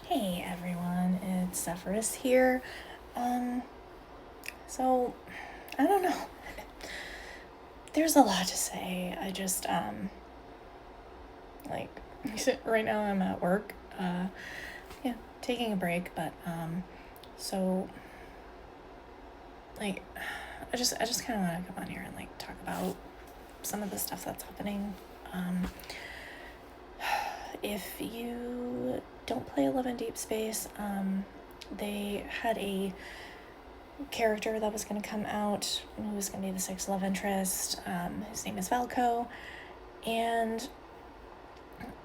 Hey everyone, it's Zephyrus here. So I don't know. There's a lot to say. I just like right now I'm at work. Taking a break, but so like I just kind of want to come on here and like talk about some of the stuff that's happening. If you don't play Love and Deepspace, they had a character that was going to come out who was going to be the sixth love interest. His name is Valko, and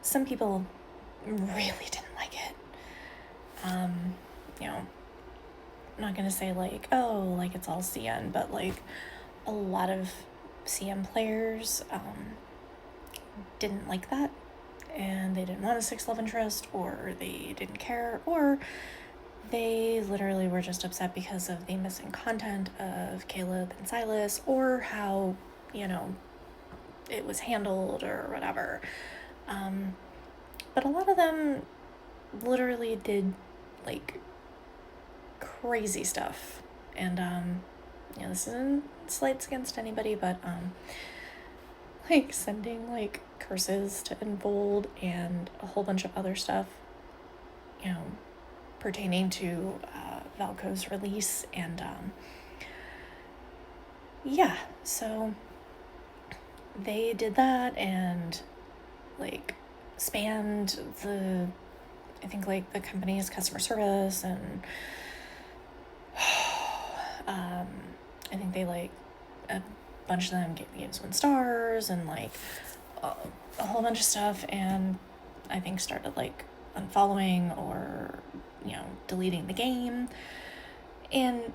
some people really didn't like it. I'm not going to say like, oh, like it's all CN, but like a lot of CM players didn't like that, and they didn't want a sixth love interest, or they didn't care, or they literally were just upset because of the missing content of Caleb and Silas, or how, it was handled or whatever. But a lot of them literally did like crazy stuff. And, this isn't slights against anybody, but, like sending like curses to Infold and a whole bunch of other stuff, pertaining to Valko's release. And so they did that and like spanned the company's customer service, and I think they like a bunch of them gave games 1 stars and like a whole bunch of stuff, and I think started like unfollowing or deleting the game. And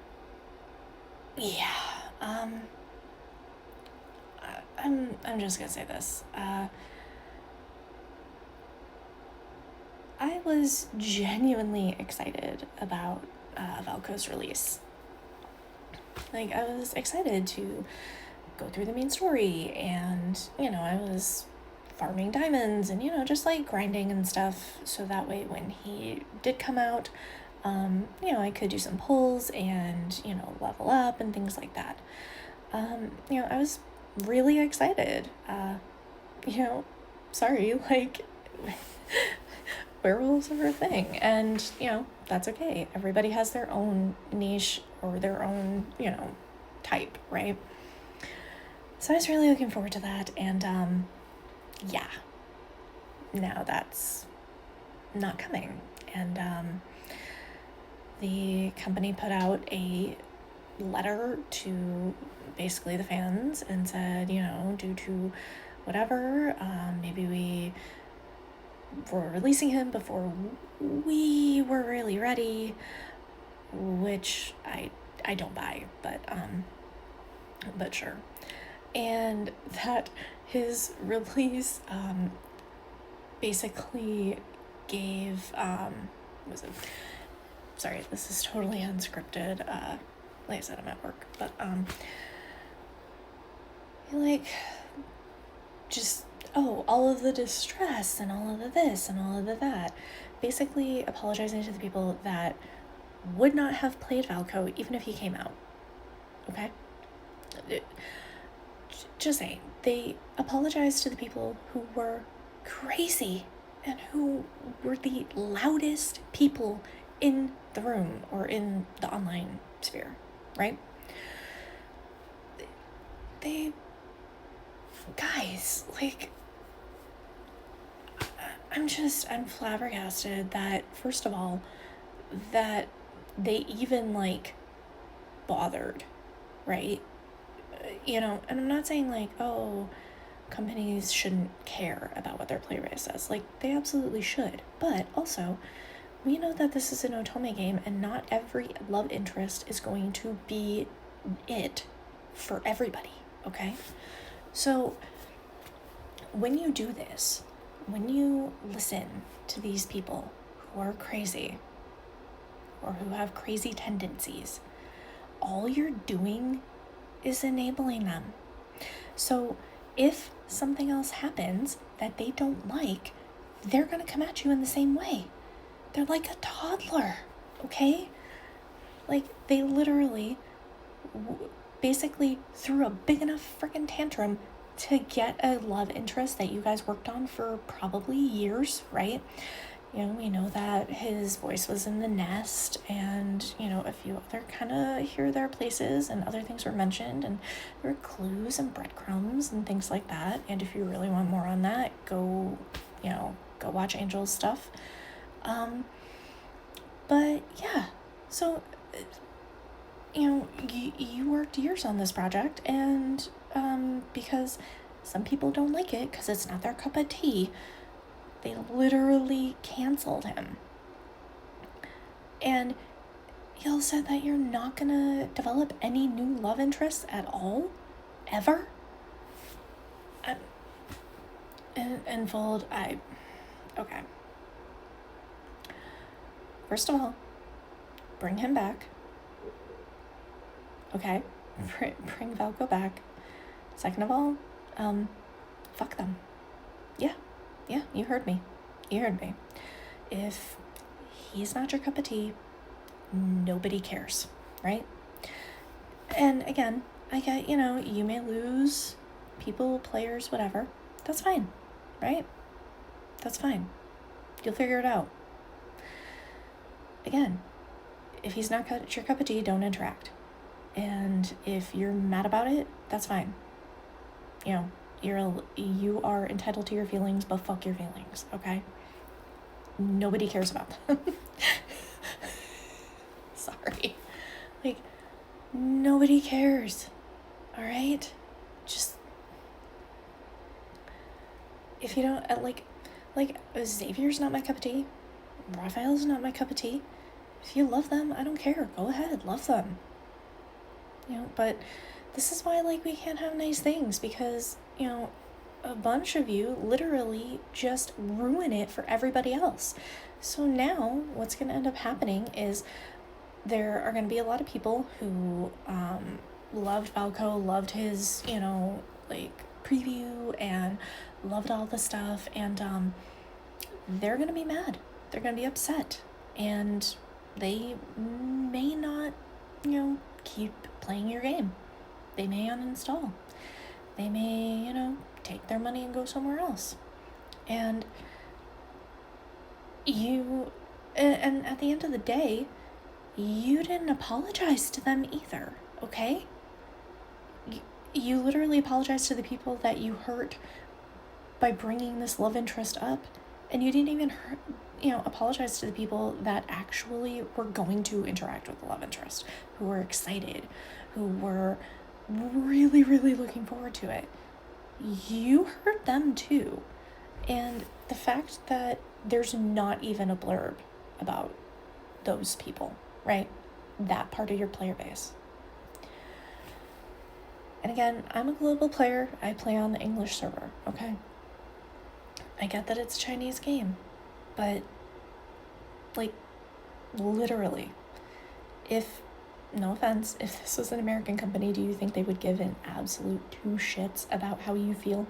I'm just gonna say this. I was genuinely excited about Valko's release. Like, I was excited to go through the main story, and I was farming diamonds and just like grinding and stuff, so that way when he did come out, I could do some pulls and level up and things like that. I was really excited. Sorry, like werewolves are a thing, and that's okay. Everybody has their own niche or their own type, right? So I was really looking forward to that, and now that's not coming. And the company put out a letter to basically the fans and said, due to whatever, maybe we were releasing him before we were really ready, which I don't buy, but sure. And that his release basically gave sorry, this is totally unscripted. Like I said, I'm at work, but all of the distress and all of the this and all of the that, basically apologizing to the people that would not have played Valko even if he came out. Okay? Just saying. They apologized to the people who were crazy and who were the loudest people in the room or in the online sphere, right? Guys, like, I'm flabbergasted that, first of all, that they even like bothered, right? And I'm not saying like, oh, companies shouldn't care about what their player base says. Like, they absolutely should. But also, we know that this is an otome game, and not every love interest is going to be it for everybody, okay? So when you do this, when you listen to these people who are crazy or who have crazy tendencies, all you're doing is enabling them. So if something else happens that they don't like, they're going to come at you in the same way, They're like a toddler, okay? Like, they literally basically threw a big enough freaking tantrum to get a love interest that you guys worked on for probably years, right? You know, we know that his voice was in The Nest, and, you know, a few other kind of here, there places, and other things were mentioned, and there were clues and breadcrumbs and things like that. And if you really want more on that, go watch Angel's stuff. But yeah, so, you know, you worked years on this project, and because some people don't like it because it's not their cup of tea, they literally canceled him. And y'all said that you're not gonna develop any new love interests at all? Ever? Infold, okay. First of all, bring him back. Okay? Bring Valko back. Second of all, fuck them. Yeah, you heard me. If he's not your cup of tea, nobody cares, right? And again, I get, you know, you may lose people, players, whatever. That's fine, right? That's fine. You'll figure it out. Again, if he's not your cup of tea, don't interact. And if you're mad about it, that's fine. You know, you are entitled to your feelings, but fuck your feelings, okay? Nobody cares about them. Sorry. Like, nobody cares, all right? Just, if you don't, like, Xavier's not my cup of tea. Raphael's not my cup of tea. If you love them, I don't care. Go ahead, love them. You know, but this is why, like, we can't have nice things, because, you know, a bunch of you literally just ruin it for everybody else. So now what's going to end up happening is there are going to be a lot of people who loved Valko, loved his, you know, like, preview, and loved all the stuff, and they're going to be mad. They're going to be upset, and they may not, you know, keep playing your game. They may uninstall. They may, you know, take their money and go somewhere else. And and at the end of the day, you didn't apologize to them either, okay? You literally apologized to the people that you hurt by bringing this love interest up, and you didn't even apologize to the people that actually were going to interact with the love interest, who were excited, who were really, really looking forward to it. You hurt them too. And the fact that there's not even a blurb about those people, right? That part of your player base. And again, I'm a global player. I play on the English server, okay? I get that it's a Chinese game, but, like, literally, no offense, if this was an American company, do you think they would give an absolute two shits about how you feel?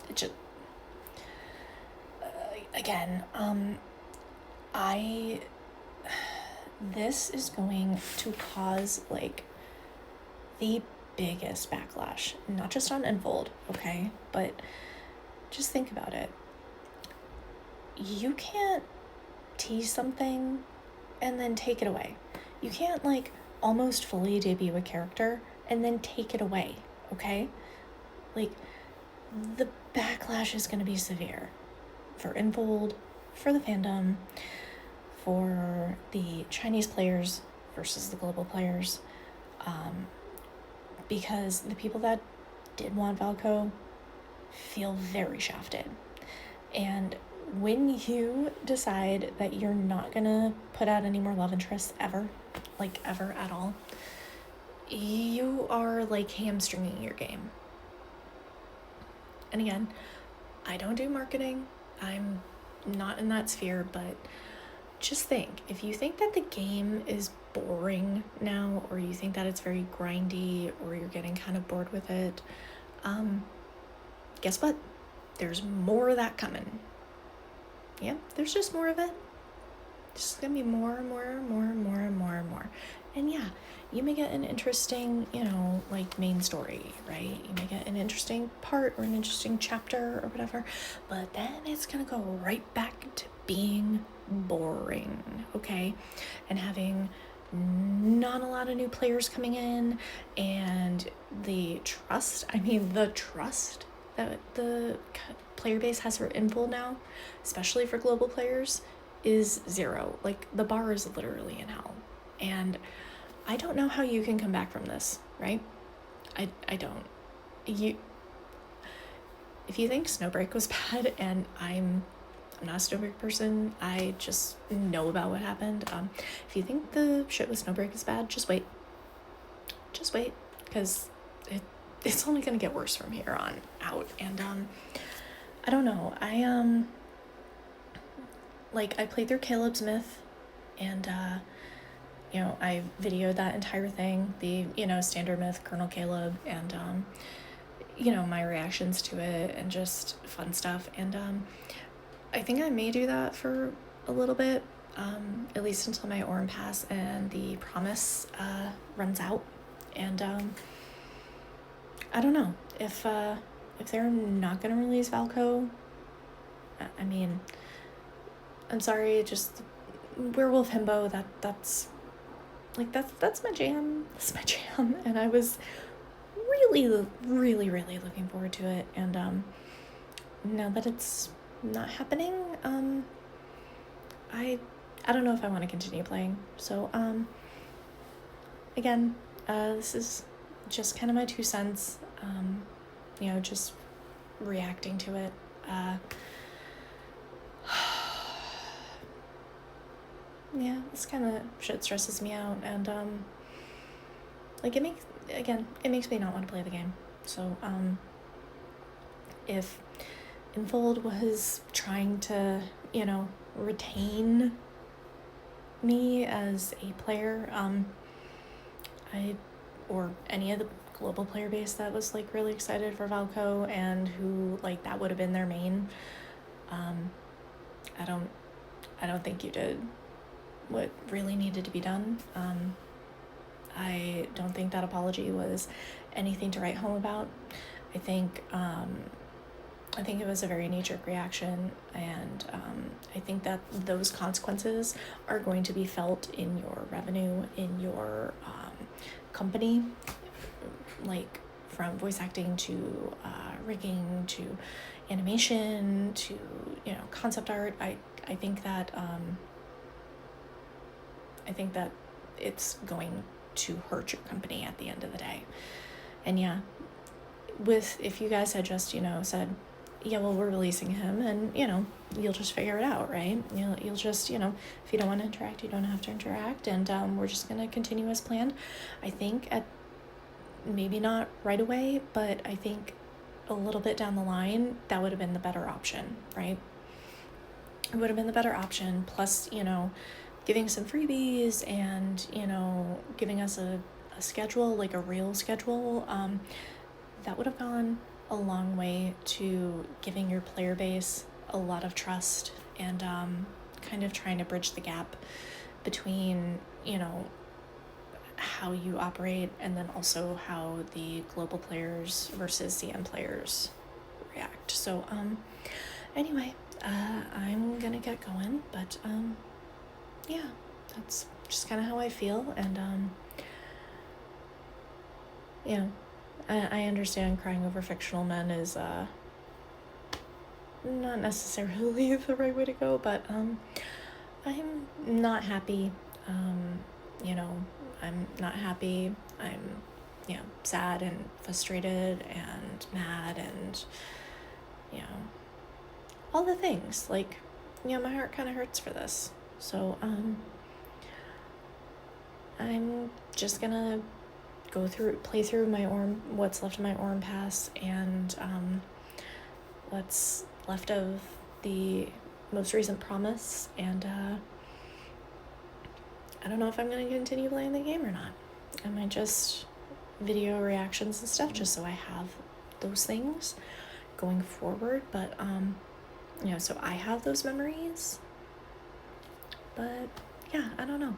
It just, again, this is going to cause, like, the biggest backlash, not just on Infold, okay, but just think about it. You can't tease something and then take it away. You can't, like, almost fully debut a character and then take it away, okay? Like, the backlash is going to be severe for Infold, for the fandom, for the Chinese players versus the global players, because the people that did want Valko feel very shafted. And when you decide that you're not gonna put out any more love interests ever at all, you are, like, hamstringing your game. And again, I don't do marketing. I'm not in that sphere, but just think, if you think that the game is boring now, or you think that it's very grindy, or you're getting kind of bored with it, guess what? There's more of that coming. yeah, there's just more of it. It's gonna be more and more and more and more and more and more. And yeah, you may get an interesting, like main story, right? You may get an interesting part or an interesting chapter or whatever, but then it's gonna go right back to being boring, okay? And having not a lot of new players coming in, and the trust that the player base has for Infold now, especially for global players, is zero. Like, the bar is literally in hell. And I don't know how you can come back from this, right? I don't. If you think Snowbreak was bad, and I'm not a Snowbreak person, I just know about what happened. If you think the shit with Snowbreak is bad, just wait, because it's only gonna get worse from here on out. And I don't know. I played through Caleb's Myth, and I videoed that entire thing, the standard myth, Colonel Caleb, and my reactions to it, and just fun stuff. And I think I may do that for a little bit, at least until my Orem Pass and the Promise runs out. And I don't know if they're not gonna release Valko. I mean, I'm sorry, just Werewolf Himbo, that's my jam. That's my jam. And I was really, really, really looking forward to it. And now that it's not happening, I don't know if I want to continue playing. So again, this is just kind of my 2 cents. Just reacting to it. Yeah, this kind of shit stresses me out, and it makes me not want to play the game. So if Infold was trying to retain me as a player, or any of the global player base that was like really excited for Valko, and who like that would have been their main, I don't think you did what really needed to be done. I don't think that apology was anything to write home about. I think it was a very knee-jerk reaction, and I think that those consequences are going to be felt in your revenue, in your company, like from voice acting to rigging to animation to concept art. I think that it's going to hurt your company at the end of the day. And yeah, if you guys had just said, yeah, well, we're releasing him, and you'll just figure it out, right? You'll just if you don't want to interact, you don't have to interact, and we're just gonna continue as planned. I think maybe not right away, but I think a little bit down the line, that would have been the better option, right? It would have been the better option, plus giving some freebies, and giving us a schedule, like a real schedule, that would have gone a long way to giving your player base a lot of trust, and kind of trying to bridge the gap between how you operate, and then also how the global players versus CM players react. So anyway, I'm gonna get going, but yeah, that's just kind of how I feel. And I understand crying over fictional men is not necessarily the right way to go, but I'm not happy. I'm not happy. I'm sad and frustrated and mad, and all the things. Like, my heart kind of hurts for this. So I'm just gonna play through my what's left of my Orem Pass, and what's left of the most recent Promise, and I don't know if I'm gonna continue playing the game or not. I might just video reactions and stuff, just so I have those things going forward. But you know, so I have those memories. But yeah, I don't know.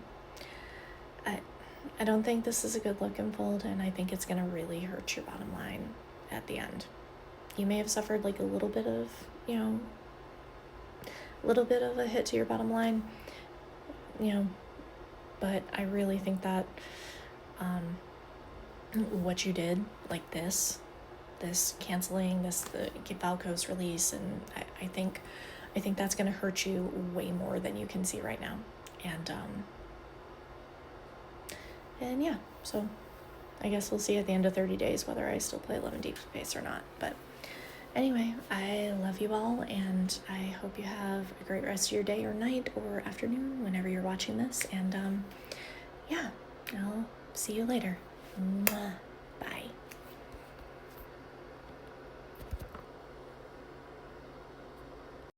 I don't think this is a good look, Infold, and I think it's gonna really hurt your bottom line at the end. You may have suffered like a little bit of, you know, a little bit of a hit to your bottom line, you know, but I really think that what you did, like this canceling, the Valko's release, and I think that's gonna hurt you way more than you can see right now. And yeah, so I guess we'll see at the end of 30 days whether I still play Love and Deepspace or not. But anyway, I love you all, and I hope you have a great rest of your day or night or afternoon whenever you're watching this. And yeah, I'll see you later. Mwah. Bye.